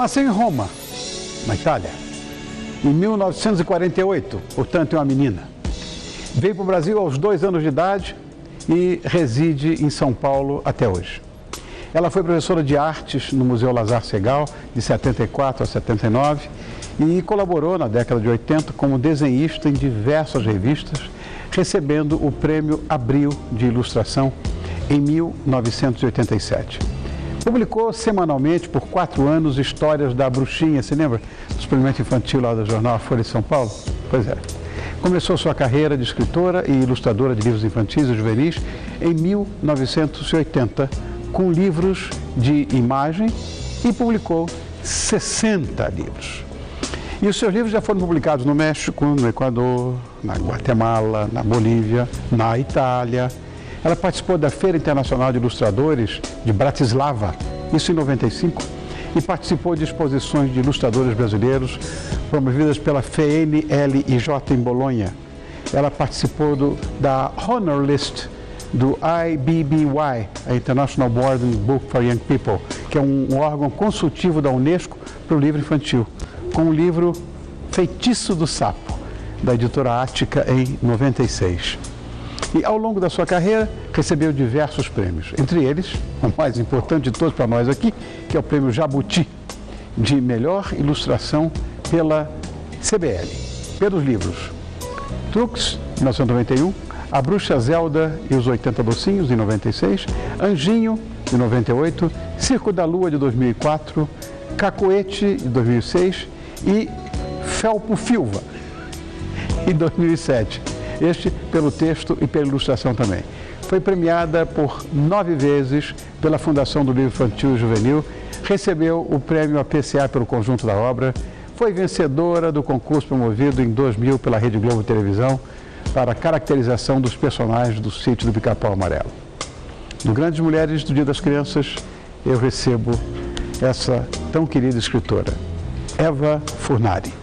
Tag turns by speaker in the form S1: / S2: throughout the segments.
S1: nasceu em Roma, na Itália, em 1948, portanto é uma menina. Veio para o Brasil aos 2 anos de idade e reside em São Paulo até hoje. Ela foi professora de artes no Museu Lazar Segal, de 74 a 79, e colaborou na década de 80 como desenhista em diversas revistas, recebendo o Prêmio Abril de Ilustração em 1987. Publicou semanalmente por 4 anos histórias da Bruxinha, se lembra? Do suplemento infantil lá do jornal Folha de São Paulo? Pois é. Começou sua carreira de escritora e ilustradora de livros infantis e juvenis em 1980, com livros de imagem, e publicou 60 livros. E os seus livros já foram publicados no México, no Equador, na Guatemala, na Bolívia, na Itália. Ela participou da Feira Internacional de Ilustradores de Bratislava, isso em 95, e participou de exposições de ilustradores brasileiros promovidas pela FNLIJ em Bolonha. Ela participou da Honor List do IBBY, a International Board Book for Young People, que é um órgão consultivo da Unesco para o livro infantil, com o livro Feitiço do Sapo, da editora Ática, em 96. E ao longo da sua carreira recebeu diversos prêmios, entre eles, o mais importante de todos para nós aqui, que é o prêmio Jabuti, de melhor ilustração pela CBL, pelos livros Truques, 1991, A Bruxa Zelda e os 80 Docinhos, em 96, Anjinho, de 98, Circo da Lua, de 2004, Cacoete, de 2006 e Felpo Filva, em 2007. Este pelo texto e pela ilustração também. Foi premiada por 9 vezes pela Fundação do Livro Infantil e Juvenil, recebeu o prêmio APCA pelo conjunto da obra, foi vencedora do concurso promovido em 2000 pela Rede Globo Televisão para a caracterização dos personagens do Sítio do Pica-Pau Amarelo. No Grandes Mulheres do Dia das Crianças, eu recebo essa tão querida escritora, Eva Furnari.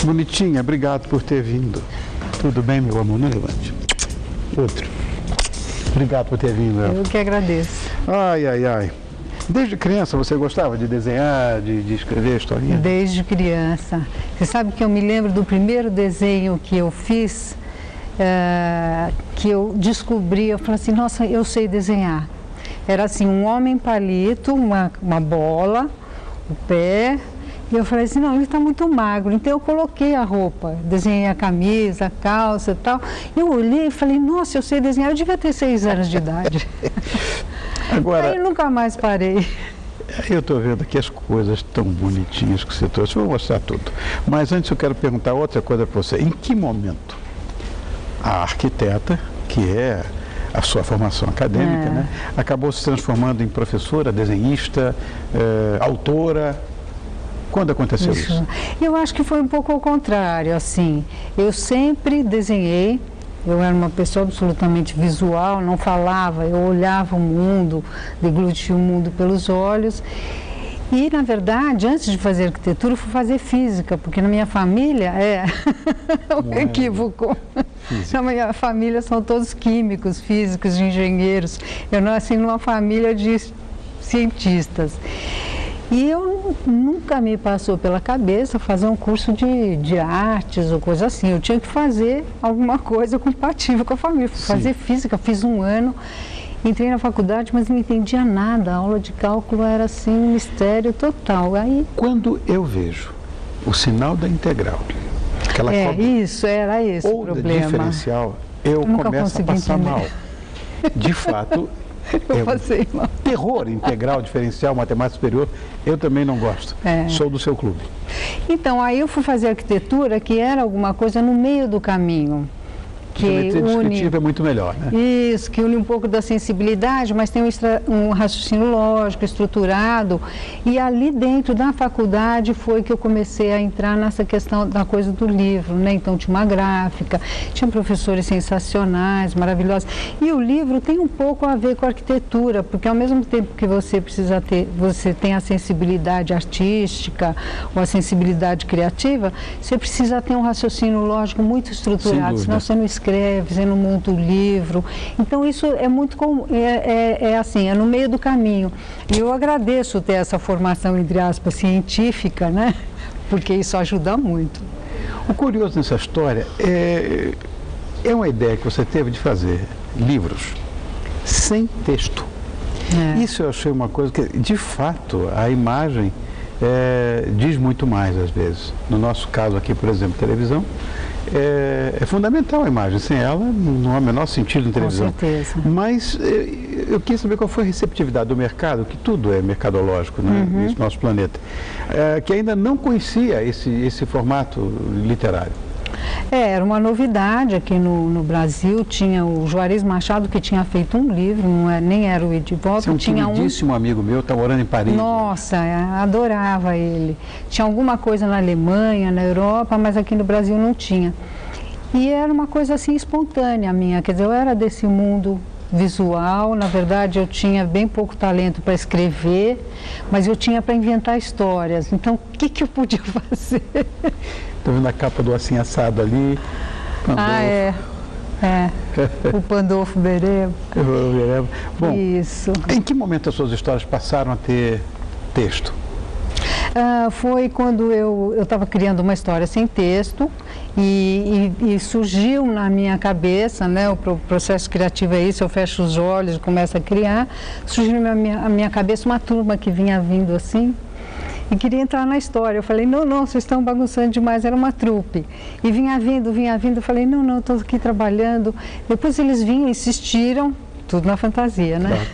S1: Bonitinha, obrigado por ter vindo. Tudo bem, meu amor? Não levante. Outro. Obrigado por ter vindo, Eva.
S2: Eu que agradeço.
S1: Ai, ai, ai. Desde criança você gostava de desenhar, de escrever historinha?
S2: Desde criança. Você sabe que eu me lembro do primeiro desenho que eu fiz, que eu descobri, eu falei assim, nossa, eu sei desenhar. Era assim, um homem palito, uma bola, o pé. E eu falei assim, não, ele está muito magro, então eu coloquei a roupa, desenhei a camisa, a calça e tal. Eu olhei e falei, nossa, eu sei desenhar, eu devia ter 6 anos de idade.
S1: Agora,
S2: aí nunca mais parei.
S1: Eu estou vendo aqui as coisas tão bonitinhas que você trouxe, eu vou mostrar tudo. Mas antes eu quero perguntar outra coisa para você. Em que momento a arquiteta, que é a sua formação acadêmica, né, acabou se transformando em professora, desenhista, autora? Quando aconteceu isso?
S2: Eu acho que foi um pouco ao contrário, assim. Eu sempre desenhei, eu era uma pessoa absolutamente visual, não falava, eu olhava o mundo, deglutia o mundo pelos olhos. E, na verdade, antes de fazer arquitetura, eu fui fazer física, porque na minha família um equívoco. Na minha família são todos químicos, físicos, engenheiros. Eu nasci numa família de cientistas. E eu nunca me passou pela cabeça fazer um curso de artes ou coisa assim. Eu tinha que fazer alguma coisa compatível com a família. Fazer física, fiz 1 ano, entrei na faculdade, mas não entendia nada. A aula de cálculo era assim um mistério total. Aí,
S1: quando eu vejo o sinal da integral, aquela
S2: isso, era esse o problema.
S1: Ou da diferencial, eu começo a passar mal. De fato, terror integral, diferencial, matemática superior, eu também não gosto. Sou do seu clube.
S2: Então, aí eu fui fazer arquitetura, que era alguma coisa no meio do caminho. Que
S1: geometria descritiva é muito melhor, né?
S2: Isso, que une um pouco da sensibilidade, mas tem um raciocínio lógico, estruturado. E ali dentro da faculdade foi que eu comecei a entrar nessa questão da coisa do livro, né? Então tinha uma gráfica, tinha professores sensacionais, maravilhosos. E o livro tem um pouco a ver com a arquitetura, porque ao mesmo tempo que você precisa ter, você tem a sensibilidade artística ou a sensibilidade criativa, você precisa ter um raciocínio lógico muito estruturado, senão você não escreve escreve, você não monta o livro. Então isso é muito assim, é no meio do caminho. E eu agradeço ter essa formação, entre aspas, científica, né? Porque isso ajuda muito.
S1: O curioso nessa história é uma ideia que você teve de fazer livros sem texto. Isso eu achei uma coisa que, de fato, a imagem diz muito mais às vezes. No nosso caso aqui, por exemplo, televisão, é fundamental a imagem. Sem ela, não há o menor sentido em televisão.
S2: Com certeza.
S1: Mas eu queria saber qual foi a receptividade do mercado, que tudo é mercadológico, né, nesse nosso planeta, que ainda não conhecia esse formato literário.
S2: Era uma novidade aqui no Brasil. Tinha o Juarez Machado, que tinha feito um livro, nem era o Edivaldo.
S1: Você é um queridíssimo amigo meu, está morando em Paris.
S2: Nossa, adorava ele. Tinha alguma coisa na Alemanha, na Europa, mas aqui no Brasil não tinha. E era uma coisa assim espontânea minha, quer dizer, eu era desse mundo visual. Na verdade, eu tinha bem pouco talento para escrever, mas eu tinha para inventar histórias. Então, o que eu podia fazer?
S1: Estou vendo a capa do Assim Assado ali.
S2: O Pandolfo Bereba.
S1: Bom,
S2: isso.
S1: Em que momento as suas histórias passaram a ter texto?
S2: Foi quando eu estava criando uma história sem texto e surgiu na minha cabeça, né, o processo criativo é isso, eu fecho os olhos e começo a criar, surgiu na minha cabeça uma turma que vinha vindo assim e queria entrar na história. Eu falei, não, vocês estão bagunçando demais, era uma trupe. E vinha vindo, eu falei, não, estou aqui trabalhando. Depois eles vinham, insistiram, tudo na fantasia, né? Claro.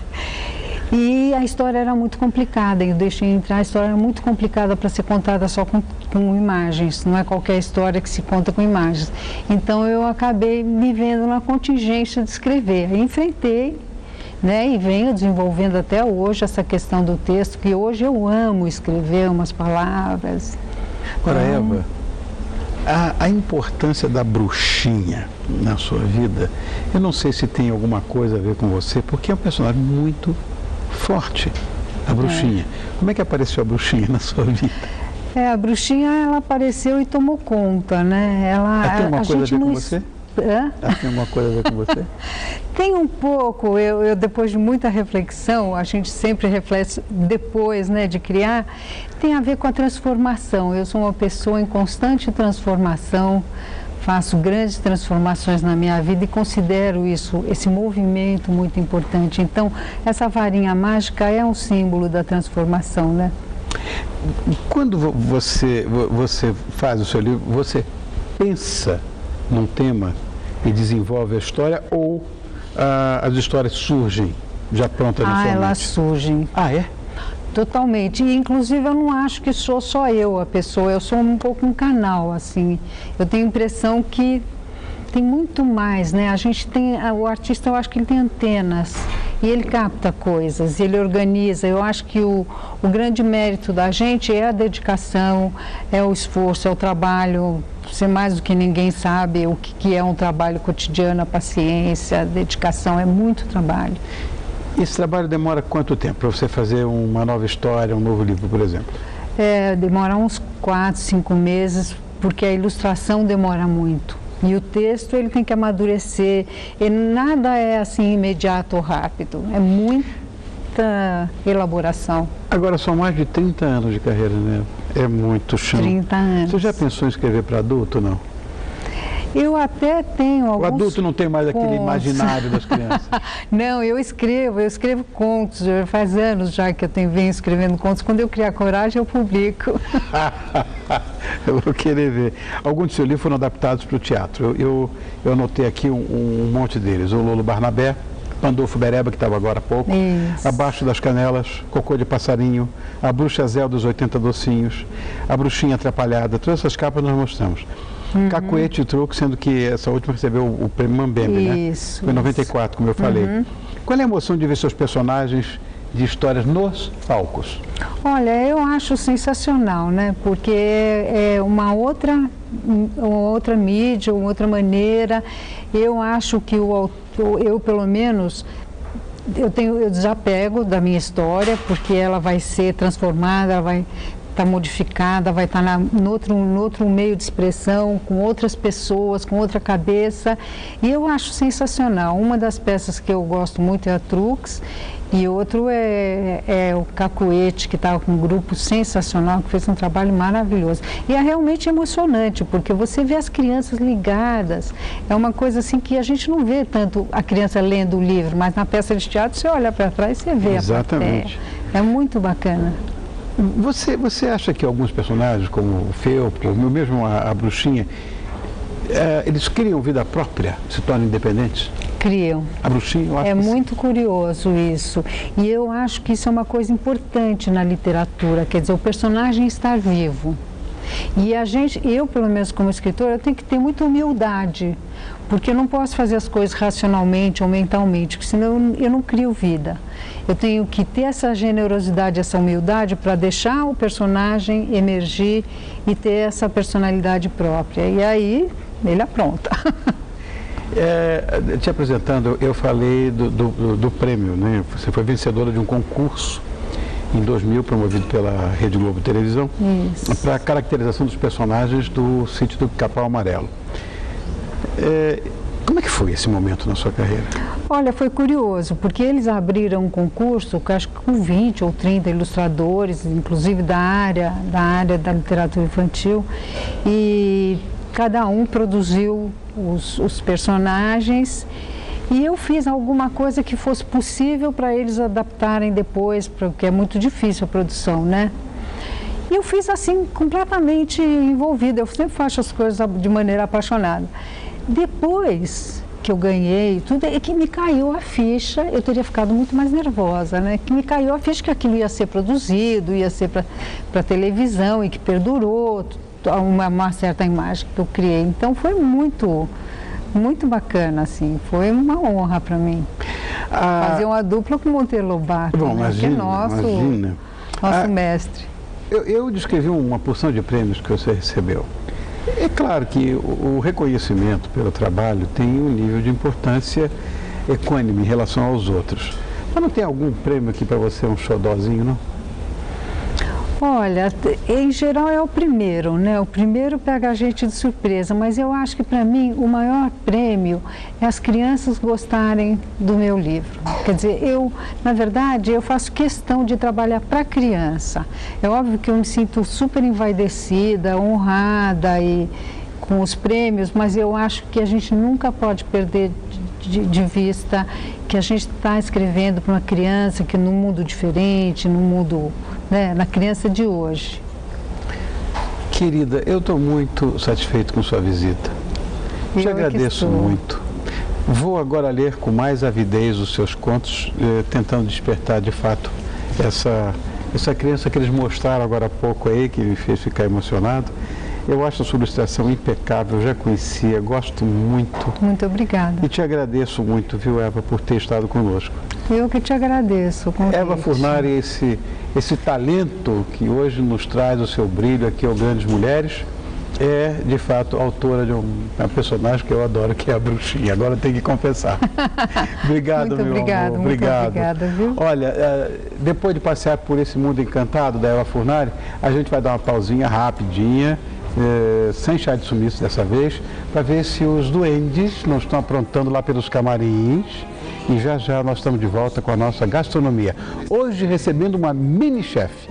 S2: E a história era muito complicada, eu deixei entrar, a história era muito complicada para ser contada só com imagens, não é qualquer história que se conta com imagens. Então eu acabei me vendo na contingência de escrever, aí enfrentei, né, e venho desenvolvendo até hoje essa questão do texto, que hoje eu amo escrever umas palavras.
S1: Agora, Eva, a importância da bruxinha na sua vida, eu não sei se tem alguma coisa a ver com você, porque é um personagem muito forte, a bruxinha. Como é que apareceu a bruxinha na sua vida?
S2: A bruxinha, ela apareceu e tomou conta, né?
S1: Tem uma coisa a ver com você? Tem alguma coisa a ver com você?
S2: Tem um pouco. Eu, depois de muita reflexão, a gente sempre reflete depois, né, de criar, tem a ver com a transformação. Eu sou uma pessoa em constante transformação, faço grandes transformações na minha vida e considero esse movimento muito importante. Então, essa varinha mágica é um símbolo da transformação, né?
S1: Quando você faz o seu livro, você pensa num tema e desenvolve a história, ou as histórias surgem já prontas na sua mente?
S2: Elas surgem.
S1: É?
S2: Totalmente. E, inclusive, eu não acho que sou só eu a pessoa, eu sou um pouco um canal, assim. Eu tenho a impressão que tem muito mais, né? A gente tem, o artista, eu acho que ele tem antenas e ele capta coisas, ele organiza. Eu acho que o grande mérito da gente é a dedicação, é o esforço, é o trabalho. Você mais do que ninguém sabe o que é um trabalho cotidiano, a paciência, a dedicação, é muito trabalho.
S1: Esse trabalho demora quanto tempo para você fazer uma nova história, um novo livro, por exemplo?
S2: Demora uns 4, 5 meses, porque a ilustração demora muito. E o texto, ele tem que amadurecer. E nada é assim imediato ou rápido. É muita elaboração. Agora,
S1: são mais de 30 anos de carreira, né? É muito chão.
S2: 30 anos.
S1: Você já pensou em escrever para adulto ou não?
S2: Eu até tenho alguns...
S1: O adulto não tem mais aquele imaginário das crianças.
S2: Não, eu escrevo contos. Faz anos já que eu venho escrevendo contos. Quando eu criar coragem, eu publico.
S1: Eu vou querer ver. Alguns de seus livros foram adaptados para o teatro. Eu anotei aqui um monte deles. O Lolo Barnabé, Pandolfo Bereba, que estava agora há pouco,
S2: Isso.
S1: Abaixo das Canelas, Cocô de Passarinho, A Bruxa Zelda dos 80 Docinhos, A Bruxinha Atrapalhada. Todas essas capas nós mostramos. Cacuete e Truco, sendo que essa última recebeu o prêmio Mambembe, né? Foi em 94, como eu falei. Qual é a emoção de ver seus personagens de histórias nos palcos?
S2: Olha, eu acho sensacional, né? Porque é uma outra mídia, uma outra maneira. Eu acho que eu pelo menos, eu desapego da minha história, porque ela vai ser transformada, ela vai estar modificada, vai estar no outro meio de expressão, com outras pessoas, com outra cabeça. E eu acho sensacional. Uma das peças que eu gosto muito é a Trux, e outro é o Cacuete, que estava com um grupo sensacional, que fez um trabalho maravilhoso. E é realmente emocionante, porque você vê as crianças ligadas. É uma coisa assim que a gente não vê tanto a criança lendo o livro, mas na peça de teatro você olha para trás e você vê
S1: Exatamente.
S2: a plateia. É muito bacana.
S1: Você acha que alguns personagens, como o Felpo, ou mesmo a Bruxinha, eles criam vida própria, se tornam independentes?
S2: Criam.
S1: A Bruxinha, eu acho
S2: É
S1: que
S2: muito curioso isso. E eu acho que isso é uma coisa importante na literatura, quer dizer, o personagem estar vivo. E eu, pelo menos como escritora, eu tenho que ter muita humildade, porque eu não posso fazer as coisas racionalmente ou mentalmente, porque senão eu não crio vida. Eu tenho que ter essa generosidade, essa humildade para deixar o personagem emergir e ter essa personalidade própria. E aí, ele apronta.
S1: Te apresentando, eu falei do prêmio, né? Você foi vencedora de um concurso em 2000, promovido pela Rede Globo Televisão, para a caracterização dos personagens do Sítio do Pica-Pau Amarelo. Como é que foi esse momento na sua carreira?
S2: Olha, foi curioso, porque eles abriram um concurso, acho que com 20 ou 30 ilustradores, inclusive da área da literatura infantil, e cada um produziu os personagens, e eu fiz alguma coisa que fosse possível para eles adaptarem depois, porque é muito difícil a produção, né? E eu fiz assim, completamente envolvida, eu sempre faço as coisas de maneira apaixonada. Depois que eu ganhei, tudo é que me caiu a ficha, eu teria ficado muito mais nervosa, né? Que me caiu a ficha que aquilo ia ser produzido, ia ser para televisão e que perdurou uma certa imagem que eu criei. Então foi muito bacana, assim, foi uma honra para mim. Fazer uma dupla com Monteiro Lobato,
S1: bom,
S2: né? Que é nosso mestre.
S1: Eu descrevi uma porção de prêmios que você recebeu. É claro que o reconhecimento pelo trabalho tem um nível de importância equânime em relação aos outros. Mas não tem algum prêmio aqui para você, um xodózinho, não?
S2: Olha, em geral é o primeiro, né? O primeiro pega a gente de surpresa, mas eu acho que para mim o maior prêmio é as crianças gostarem do meu livro. Quer dizer, na verdade, eu faço questão de trabalhar para a criança. É óbvio que eu me sinto super envaidecida, honrada e com os prêmios, mas eu acho que a gente nunca pode perder de vista que a gente está escrevendo para uma criança que num mundo diferente, num mundo, né, na criança de hoje.
S1: Querida, eu estou muito satisfeito com sua visita. Te agradeço muito. Vou agora ler com mais avidez os seus contos, tentando despertar de fato essa criança que eles mostraram agora há pouco aí, que me fez ficar emocionado. Eu acho a sua ilustração impecável, já conhecia, gosto muito.
S2: Muito obrigada.
S1: E te agradeço muito, viu, Eva, por ter estado conosco.
S2: Eu que te agradeço.
S1: Eva Furnari, esse talento que hoje nos traz o seu brilho aqui ao Grandes Mulheres, é, de fato, autora de uma personagem que eu adoro, que é a Bruxinha. Agora tem que confessar. Obrigado,
S2: muito
S1: meu
S2: obrigado,
S1: amor.
S2: Muito obrigada, viu?
S1: Olha, depois de passear por esse mundo encantado da Eva Furnari, a gente vai dar uma pausinha rapidinha, sem chá de sumiço dessa vez, para ver se os duendes não estão aprontando lá pelos camarins. E já já nós estamos de volta com a nossa gastronomia. Hoje recebendo uma mini chefe.